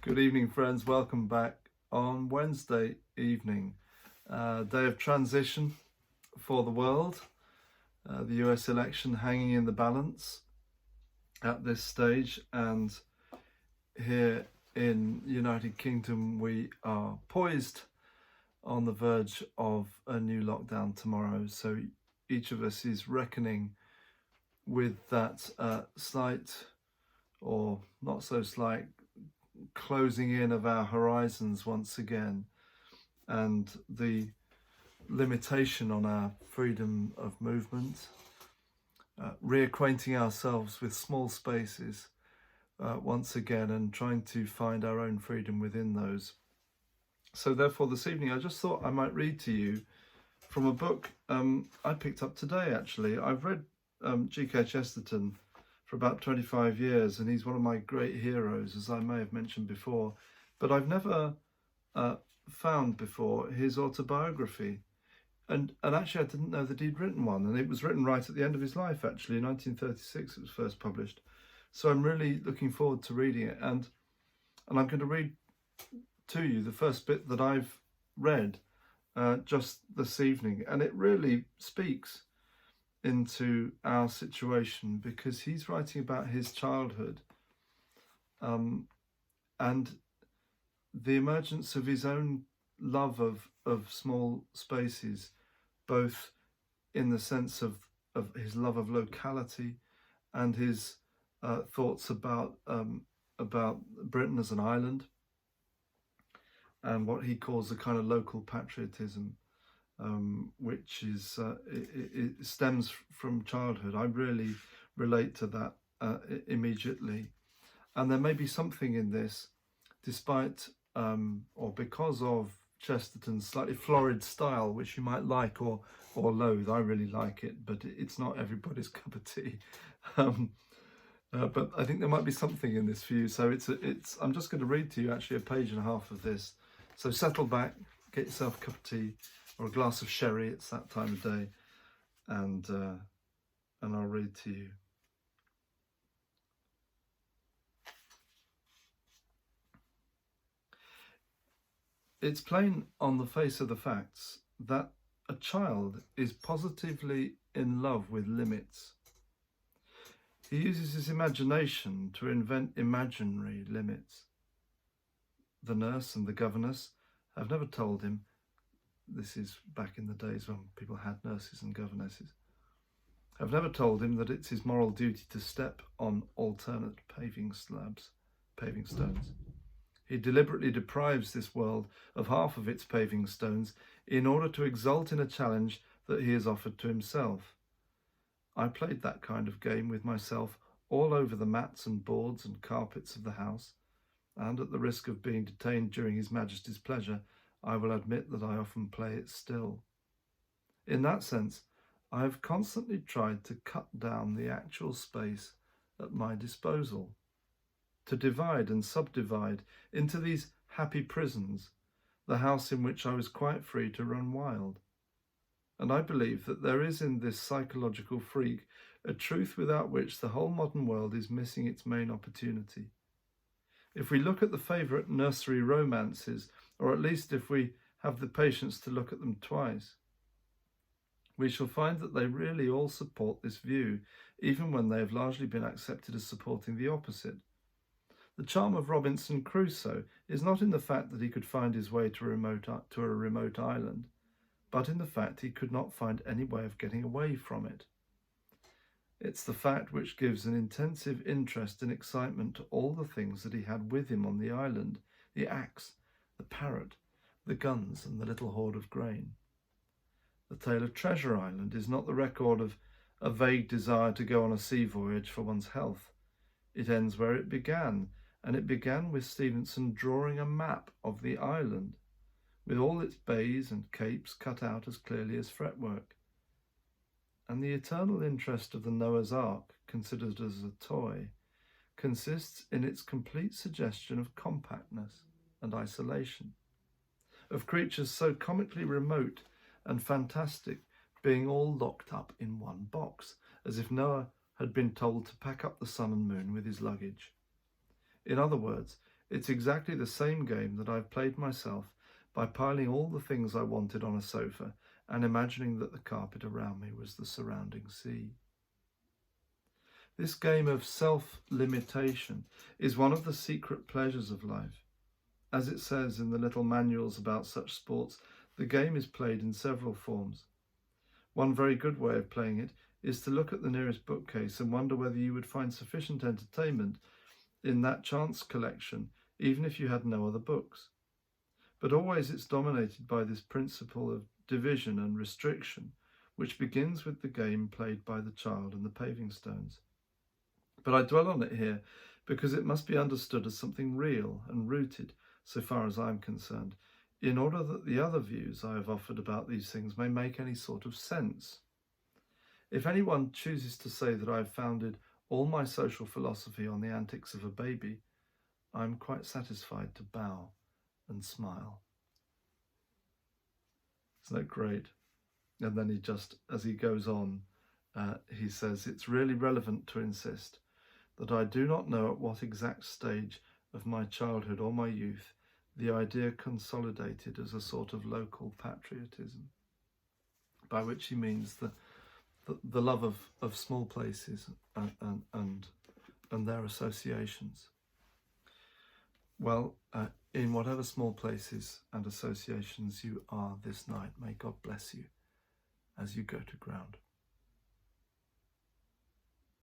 Good evening, friends. Welcome back on Wednesday evening. Day of transition for the world. The US election hanging in the balance at this stage, and here in United Kingdom we are poised on the verge of a new lockdown tomorrow. So each of us is reckoning with that slight or not so slight closing in of our horizons once again, and the limitation on our freedom of movement, reacquainting ourselves with small spaces once again and trying to find our own freedom within those. So therefore this evening I just thought I might read to you from a book I picked up today. Actually, I've read G.K. Chesterton for about 25 years, and he's one of my great heroes, as I may have mentioned before, but I've never found before his autobiography, and actually I didn't know that he'd written one, and it was written right at the end of his life. Actually, in 1936 it was first published, so I'm really looking forward to reading it, and I'm going to read to you the first bit that I've read just this evening, and it really speaks into our situation, because he's writing about his childhood and the emergence of his own love of small spaces, both in the sense of his love of locality and his thoughts about Britain as an island, and what he calls a kind of local patriotism, which is it stems from childhood. I really relate to that immediately, and there may be something in this, despite or because of Chesterton's slightly florid style, which you might like or loathe. I really like it, but it's not everybody's cup of tea. But I think there might be something in this for you. So it's. I'm just going to read to you actually a page and a half of this. So settle back, get yourself a cup of tea or a glass of sherry. It's that time of day, and I'll read to you. It's plain on the face of the facts that a child is positively in love with limits. He uses his imagination to invent imaginary limits. The nurse and the governess have never told him, this is back in the days when people had nurses and governesses, have never told him that it's his moral duty to step on alternate paving stones. He deliberately deprives this world of half of its paving stones in order to exult in a challenge that he has offered to himself. I played that kind of game with myself all over the mats and boards and carpets of the house, and at the risk of being detained during His Majesty's pleasure, I will admit that I often play it still. In that sense, I have constantly tried to cut down the actual space at my disposal, to divide and subdivide into these happy prisons the house in which I was quite free to run wild. And I believe that there is in this psychological freak a truth without which the whole modern world is missing its main opportunity. If we look at the favourite nursery romances, or at least if we have the patience to look at them twice, we shall find that they really all support this view, even when they have largely been accepted as supporting the opposite. The charm of Robinson Crusoe is not in the fact that he could find his way to a remote island, but in the fact he could not find any way of getting away from it. It's the fact which gives an intensive interest and excitement to all the things that he had with him on the island: the axe, the parrot, the guns, and the little hoard of grain. The tale of Treasure Island is not the record of a vague desire to go on a sea voyage for one's health. It ends where it began, and it began with Stevenson drawing a map of the island, with all its bays and capes cut out as clearly as fretwork. And the eternal interest of the Noah's Ark, considered as a toy, consists in its complete suggestion of compactness and isolation, of creatures so comically remote and fantastic being all locked up in one box, as if Noah had been told to pack up the sun and moon with his luggage. In other words, It's exactly the same game that I've played myself by piling all the things I wanted on a sofa and imagining that the carpet around me was the surrounding sea. This game of self-limitation is one of the secret pleasures of life. As it says in the little manuals about such sports, the game is played in several forms. One very good way of playing it is to look at the nearest bookcase and wonder whether you would find sufficient entertainment in that chance collection, even if you had no other books. But always it's dominated by this principle of division and restriction, which begins with the game played by the child and the paving stones. But I dwell on it here because it must be understood as something real and rooted, so far as I'm concerned, in order that the other views I have offered about these things may make any sort of sense. If anyone chooses to say that I have founded all my social philosophy on the antics of a baby, I'm quite satisfied to bow and smile. Isn't that great? And then he just, as he goes on, he says, it's really relevant to insist that I do not know at what exact stage of my childhood or my youth the idea consolidated as a sort of local patriotism, by which he means the love of small places and their associations. Well, in whatever small places and associations you are this night, may God bless you as you go to ground.